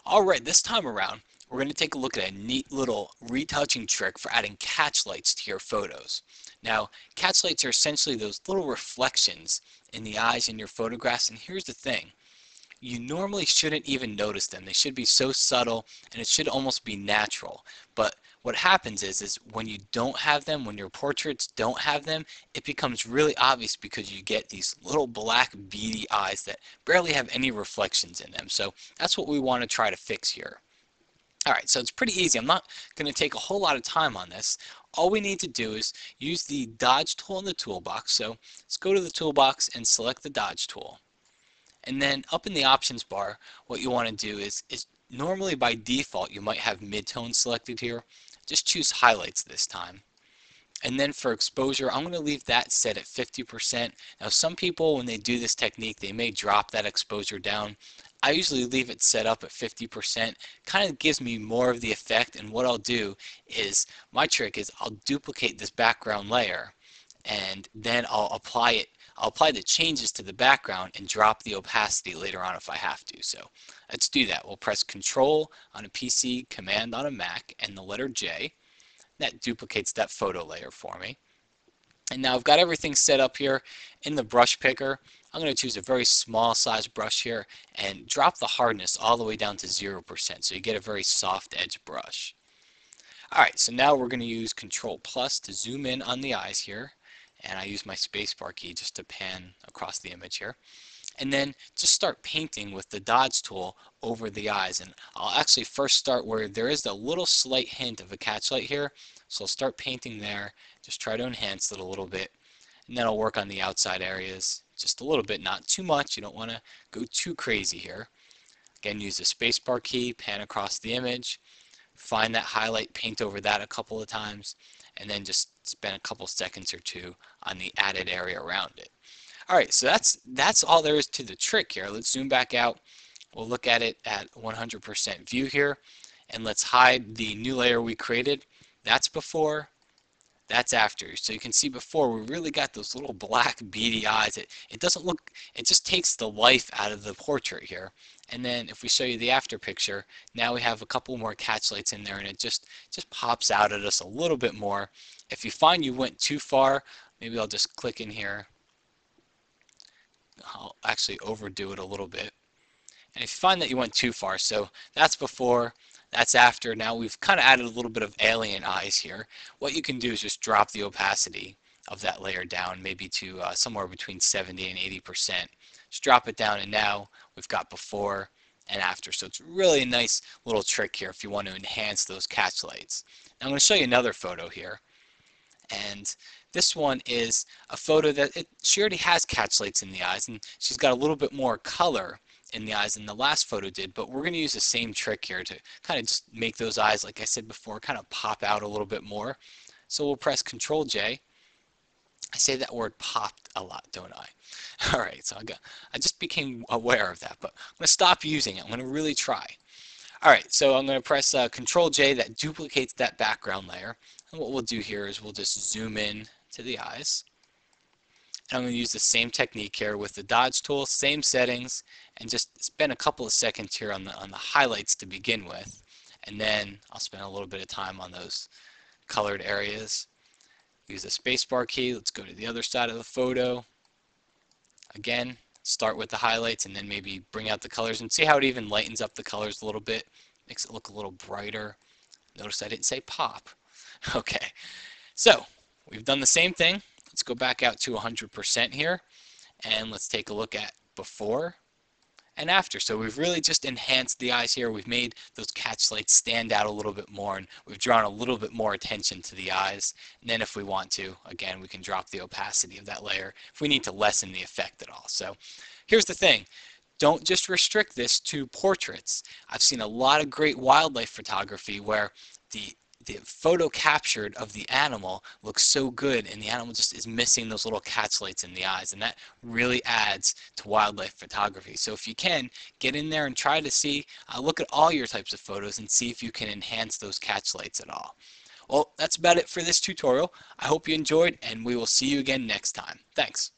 Alright, this time around, we're going to take a look at a neat little retouching trick for adding catchlights to your photos. Now, catchlights are essentially those little reflections in the eyes in your photographs, and here's the thing. You normally shouldn't even notice them. They should be so subtle and it should almost be natural. But what happens is when you don't have them, when your portraits don't have them, it becomes really obvious because you get these little black beady eyes that barely have any reflections in them. So that's what we want to try to fix here. Alright, so it's pretty easy. I'm not going to take a whole lot of time on this. All we need to do is use the dodge tool in the toolbox. So let's go to the toolbox and select the dodge tool. And then up in the options bar, what you want to do is normally by default you might have mid-tone selected here. Just choose highlights this time. And then for exposure, I'm going to leave that set at 50%. Now some people, when they do this technique, they may drop that exposure down. I usually leave it set up at 50%. Kind of gives me more of the effect, and what I'll do is, my trick is I'll duplicate this background layer and then I'll apply the changes to the background and drop the opacity later on if I have to. So let's do that. We'll press Control on a PC, Command on a Mac, and the letter J. That duplicates that photo layer for me. And now I've got everything set up here in the brush picker. I'm going to choose a very small size brush here and drop the hardness all the way down to 0% so you get a very soft edge brush. Alright, so now we're going to use Control plus to zoom in on the eyes here, and I use my spacebar key just to pan across the image here. And then just start painting with the dodge tool over the eyes. And I'll actually first start where there is a little slight hint of a catchlight here. So I'll start painting there, just try to enhance it a little bit. And then I'll work on the outside areas just a little bit, not too much. You don't want to go too crazy here. Again, use the spacebar key, pan across the image, find that highlight, paint over that a couple of times, and then just spend a couple seconds or two on the added area around it. Alright, so that's all there is to the trick here. Let's zoom back out. We'll look at it at 100% view here, and let's hide the new layer we created. That's before, that's after. So you can see before we really got those little black beady eyes. It doesn't look, it just takes the life out of the portrait here. And then if we show you the after picture, now we have a couple more catchlights in there, and it just pops out at us a little bit more. If you find you went too far, maybe I'll just click in here. I'll actually overdo it a little bit. And if you find that you went too far, so that's before, that's after. Now we've kind of added a little bit of alien eyes here. What you can do is just drop the opacity of that layer down, maybe to somewhere between 70 and 80%. Just drop it down, and now we've got before and after. So it's really a nice little trick here if you want to enhance those catchlights. Now I'm going to show you another photo here. And this one is a photo that she already has catchlights in the eyes, and she's got a little bit more color in the eyes than the last photo did, but we're going to use the same trick here to kind of just make those eyes, like I said before, kind of pop out a little bit more. So we'll press Control J. I say that word popped a lot, don't I? Alright, so I just became aware of that, but I'm going to stop using it. I'm going to really try. Alright, so I'm going to press Control J. That duplicates that background layer. And what we'll do here is we'll just zoom in to the eyes. And I'm going to use the same technique here with the dodge tool, same settings, and just spend a couple of seconds here on the highlights to begin with. And then I'll spend a little bit of time on those colored areas. Use the spacebar key. Let's go to the other side of the photo. Again, start with the highlights and then maybe bring out the colors, and see how it even lightens up the colors a little bit. Makes it look a little brighter. Notice I didn't say pop. Okay, so we've done the same thing. Let's go back out to 100% here, and let's take a look at before and after. So we've really just enhanced the eyes here. We've made those catchlights stand out a little bit more, and we've drawn a little bit more attention to the eyes. And then if we want to, again, we can drop the opacity of that layer if we need to lessen the effect at all. So here's the thing. Don't just restrict this to portraits. I've seen a lot of great wildlife photography where the photo captured of the animal looks so good, and the animal just is missing those little catchlights in the eyes, and that really adds to wildlife photography. So if you can, get in there and try to see, look at all your types of photos and see if you can enhance those catchlights at all. Well, that's about it for this tutorial. I hope you enjoyed, and we will see you again next time. Thanks.